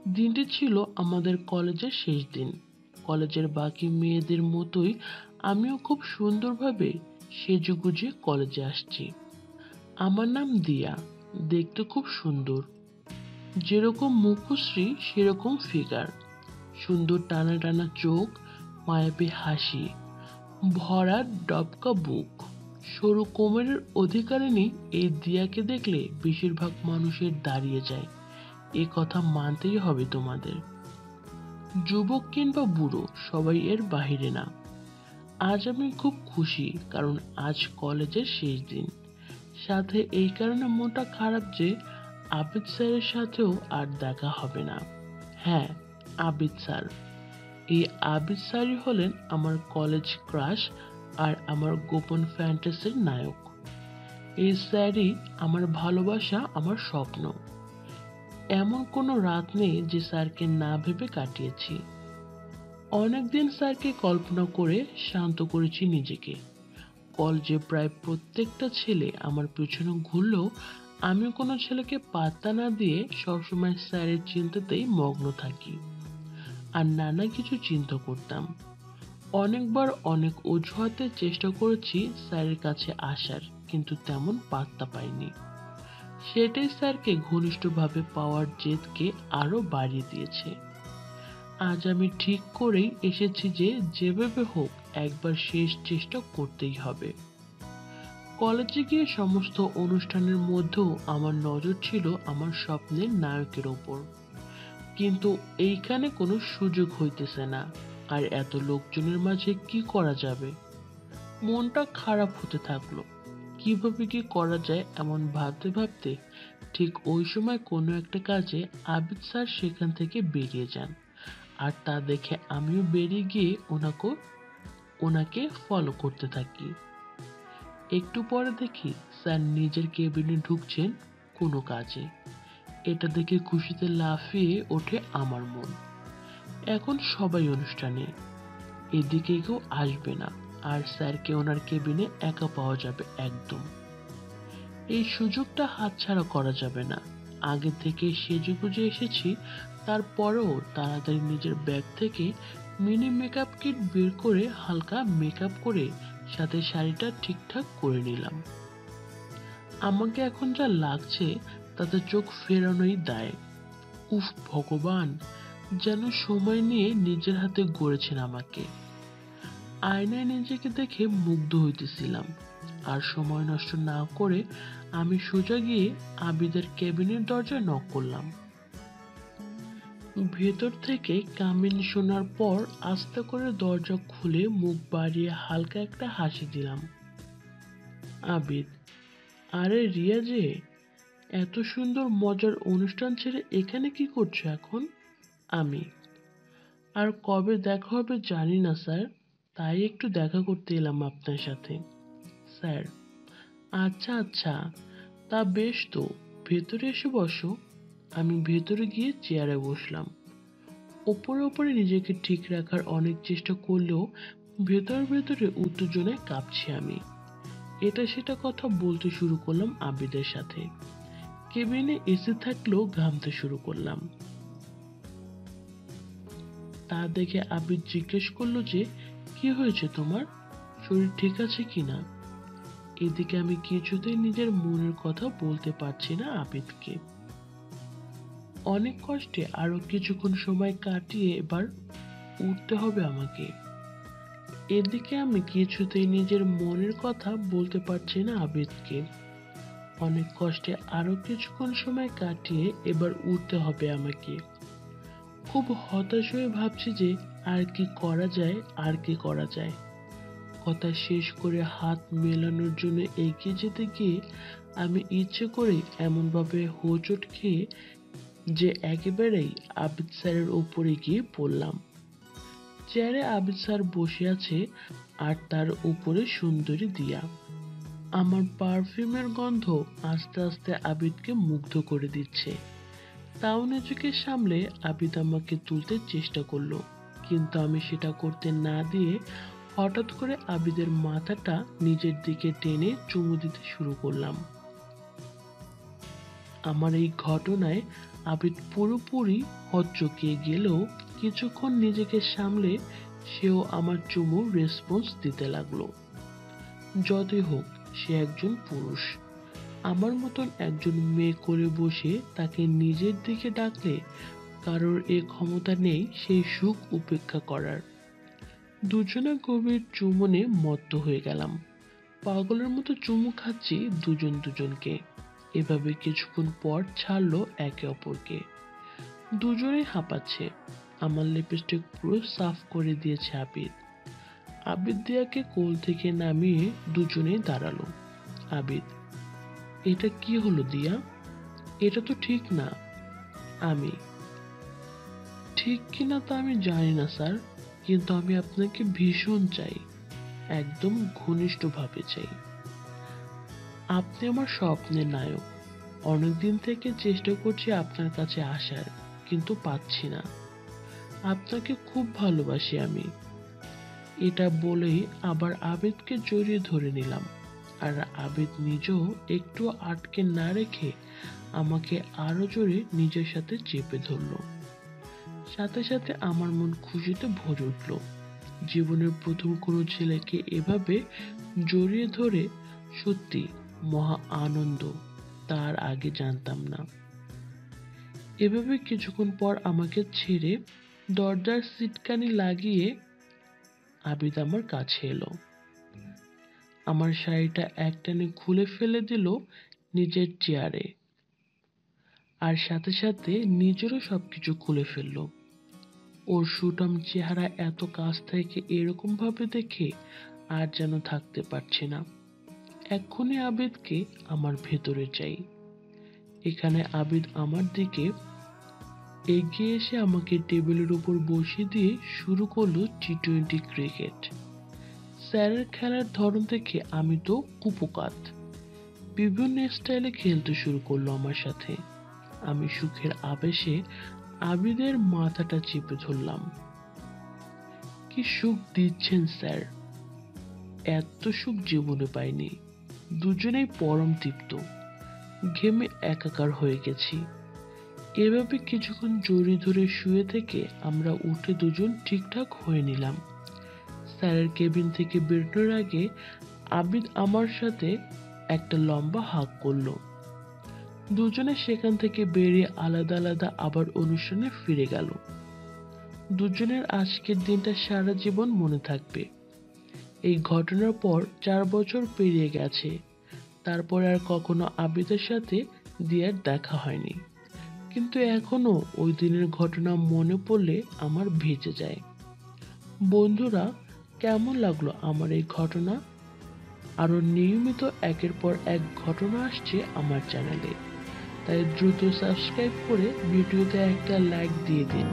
দিনটি ছিল আমাদের কলেজের শেষ দিন। কলেজের বাকি মেয়েদের মতোই আমিও খুব সুন্দরভাবে সেজেগুজে কলেজে আসছি। আমার নাম দিয়া। দেখতে খুব সুন্দর। যেরকম মুখশ্রী সেরকম ফিগার। সুন্দর টানা টানা চোখ, মায়াবী হাসি, ভরা ডবকা বুক। সরু কোমরের অধিকারিণী এই দিয়াকে দেখলে বেশিরভাগ মানুষের দাঁড়িয়ে যায়। এ কথা মানতেই হবে তোমাদের। যুবক কিংবা বুড়ো সবাই এর বাহিরে না। আজ আমি খুব খুশি, কারণ আজ কলেজের শেষ দিন। সাথে এই কারণে মনটা খারাপ যে আবিদ স্যারের সাথেও আর দেখা হবে না। হ্যাঁ, আবিদ স্যার। এই আবিদ স্যারই হলেন আমার কলেজ ক্রাশ আর আমার গোপন ফ্যান্টাসির নায়ক। এই স্যারই আমার ভালোবাসা, আমার স্বপ্ন। এমন কোনো রাত নেই যে স্যারকে না ভেবে কাটিয়েছি। অনেকদিন স্যারকে কল্পনা করে শান্ত করেছি নিজেকে। কলেজে প্রায় প্রত্যেকটা ছেলে আমার পেছনে ঘুরলেও আমি কোনো ছেলেকে পাত্তা না দিয়ে সবসময় স্যারের চিন্তাতেই মগ্ন থাকি। আর নানা কিছু চিন্তা করতাম। অনেকবার অনেক অজুহাতে চেষ্টা করেছি স্যারের কাছে আসার, কিন্তু তেমন পাত্তা পাইনি। সেটাই স্যারকে ঘনিষ্ঠভাবে পাওয়ার জেদকে আরো বাড়িয়ে দিয়েছে। আজ আমি ঠিক করেই এসেছি যে যেভাবে হোক একবার শেষ চেষ্টা করতেই হবে। কলেজে গিয়ে সমস্ত অনুষ্ঠানের মধ্যেও আমার নজর ছিল আমার স্বপ্নের নায়কের ওপর। কিন্তু এইখানে কোনো সুযোগ হইতেছে না। আর এত লোকজনের মাঝে কি করা যাবে? মনটা খারাপ হতে থাকলো। কিভাবে কি করা যায় এমন ভাবতে ভাবতে ঠিক ওই সময় কোনো একটা কাজে আবিদ স্যার সেখান থেকে বেরিয়ে যান। আর তা দেখে আমিও বেরিয়ে গিয়ে ওনাকে ফলো করতে থাকি। একটু পরে দেখি স্যার নিজের কেবিনে ঢুকছেন কোনো কাজে। এটা দেখে খুশিতে লাফিয়ে ওঠে আমার মন। এখন সবাই অনুষ্ঠানে, এদিকে কেউ আসবে না। আর স্যারকে ওনার কেবিনে একা পাওয়া যাবে একদম। এই সুযোগটা হাতছাড়া করা যাবে না। আগে থেকে সেজেগুজে এসেছি, তারপরেও তাড়াতাড়ি নিজের ব্যাগ থেকে মিনি মেকআপ কিট বের করে হালকা মেকআপ করে সাথে শাড়িটা ঠিকঠাক করে নিলাম। আমাকে এখন যা লাগছে তাতে চোখ ফেরানোই দায়। উফ ভগবান, যেন সময় নিয়ে নিজের হাতে গড়েছেন আমাকে। আয়নায় নিজেকে দেখে মুগ্ধ হইতেছিলাম। আর সময় নষ্ট না করে আমি সোজা গিয়ে আবিদের কেবিনের দরজায় নক করলাম। ভেতর থেকে কামিনী শোনার পর আস্তে করে দরজা খুলে মুখ বাড়িয়ে হালকা একটা হাসি দিলাম। আবিদ: আরে রিয়া যে, এত সুন্দর মজার অনুষ্ঠান ছেড়ে এখানে কি করছো এখন? আমি: আর কবে দেখা হবে জানি না স্যার, তাই একটু দেখা করতে এলাম আপনার সাথে। স্যার: আচ্ছা আচ্ছা, তা বেশ তো, ভেতরে এসে বসো। আমি ভেতরে গিয়ে চেয়ারে বসলাম। ওপরে ওপরে নিজেকে ঠিক রাখার অনেক চেষ্টা করলেও ভেতর ভেতরে উত্তেজনায় কাঁপছি আমি। এটা সেটা কথা বলতে শুরু করলাম আবিদের সাথে। কেবিনে এসি থাকলেও ঘামতে শুরু করলাম। তা দেখে আবিদ জিজ্ঞেস করলো যে, কি হয়েছে তোমার? শরীর ঠিক আছে কিনা? এদিকে আমি কিছুতেই নিজের মনের কথা বলতে পারছি না আবিদকে। অনেক কষ্টে আরো কিছুক্ষণ সময় কাটিয়ে এবার উঠতে হবে আমাকে। এদিকে আমি কিছুতেই নিজের মনের কথা বলতে পারছি না আবিদকে। অনেক কষ্টে আরো কিছুক্ষণ সময় কাটিয়ে এবার উঠতে হবে আমাকে। খুব হতাশ হয়ে ভাবছি যে আর কি করা যায়, আর কি করা যায়। কথা শেষ করে হাত মেলানোর জন্য এগিয়ে যেতে গিয়ে আমি ইচ্ছে করেই এমনভাবে হোঁচট খেয়ে যে একেবারেই আবিদ স্যারের উপরে গিয়ে পড়লাম। চেয়ারে আবিদ স্যার বসে আছে আর তার উপরে সুন্দরী দিয়া। আমার পারফিউমের গন্ধ আস্তে আস্তে আবিদকে মুগ্ধ করে দিচ্ছে। তাও নিজেকে সামলে আবিদ আমাকে তুলতে চেষ্টা করলো, কিন্তু আমি সেটা করতে না দিয়ে হঠাৎ করে আবিদের মাথাটা নিজের দিকে টেনে চুমু দিতে শুরু করলাম। আমার এই ঘটনায় আবিদ পুরোপুরি হকচকিয়ে গেলেও কিছুক্ষণ নিজেকে সামলে সেও আমার চুমুর রেসপন্স দিতে লাগলো। যতই হোক, সে একজন পুরুষ। আমার মতন একজন মেয়ে করে বসে তাকে নিজের দিকে ডাকলে কারোর এ ক্ষমতা নেই সেই সুখ উপেক্ষা করার। দুজনে গভীর চুম্বনে মত্ত হয়ে গেলাম। পাগলের মতো চুমু খাচ্ছি দুজন দুজনকে। এভাবে কিছুক্ষণ পর ছাড়লো একে অপরকে। দুজনেই হাঁপাচ্ছে। আমার লিপস্টিক পুরো সাফ করে দিয়েছে আবিদ। আবিদ দিয়াকে কোল থেকে নামিয়ে দুজনেই দাঁড়ালো। আবিদ: এটা কি হলো দিয়া? এটা তো ঠিক না। আমি: ঠিক কিনা তা আমি জানি না স্যার, কিন্তু আমি আপনাকে ভীষণ চাই, একদম ঘনিষ্ঠভাবে চাই। আপনি আমার স্বপ্নের নায়ক। অনেকদিন থেকে চেষ্টা করছি আপনার কাছে আসার, কিন্তু পাচ্ছি না। আপনাকে খুব ভালোবাসি আমি। এটা বলেই আবার আবিদকে জড়িয়ে ধরে নিলাম। আর আবিদ নিজেও একটু আটকে না রেখে আমাকে আরো জোরে নিজের সাথে চেপে ধরল। সাথে সাথে আমার মন খুশিতে ভরে উঠল। জীবনের প্রথম কোনো ছেলেকে এভাবে জড়িয়ে ধরে সত্যি মহা আনন্দ, তার আগে জানতাম না। এভাবে কিছুক্ষণ পর আমাকে ছেড়ে দরজার সিটকানি লাগিয়ে আবিদ আমার কাছে এলো। আমার শাড়িটা একটানে খুলে ফেলে দিল নিজের চেয়ারে, আর সাথে সাথে নিজেরও সবকিছু খুলে ফেললো। ওর সুঠাম চেহারা এত কাছ থেকে এরকম ভাবে দেখে আর যেন থাকতে পারছি না। এক্ষুনি আবিদকে আমার ভেতরে চাই। এখানে আবিদ আমার দিকে এগিয়ে এসে আমাকে টেবিলের উপর বসিয়ে দিয়ে শুরু করলো টি-20 ক্রিকেট। স্যারের খেলার ধরন দেখে আমি তো কুপোকাত। বিভিন্ন স্টাইলে খেলতে শুরু করলো আমার সাথে। আমি সুখের আবেশে আবিদের মাথাটা চেপে ধরলাম। কি সুখ দিচ্ছেন স্যার, এত সুখ জীবনে পাইনি। দুজনেই পরম তৃপ্ত। ঘেমে একাকার হয়ে গেছি। এভাবে কিছুক্ষণ জড়িয়ে ধরে শুয়ে থেকে আমরা উঠে দুজন ঠিকঠাক হয়ে নিলাম। স্যারের কেবিন থেকে বেরোনোর আগে আবিদ আমার সাথে একটা লম্বা হাঁক করলো। দুজনে সেখান থেকে বেরিয়ে আলাদা আলাদা আবার অনুষ্ঠানে ফিরে গেল। দুজনের আজকের দিনটা সারা জীবন মনে থাকবে। এই ঘটনার পর 4 বছর পেরিয়ে গেছে। তারপর আর কখনো আবিদের সাথে দিয়ার দেখা হয়নি, কিন্তু এখনো ওই দিনের ঘটনা মনে পড়লে আমার ভিজে যায়। বন্ধুরা, কেমন লাগলো আমার এই ঘটনা? আরো নিয়মিত একের পর এক ঘটনা আসছে আমার চ্যানেলে, তাই দ্রুত সাবস্ক্রাইব করে ভিডিওতে একটা লাইক দিয়ে দিন।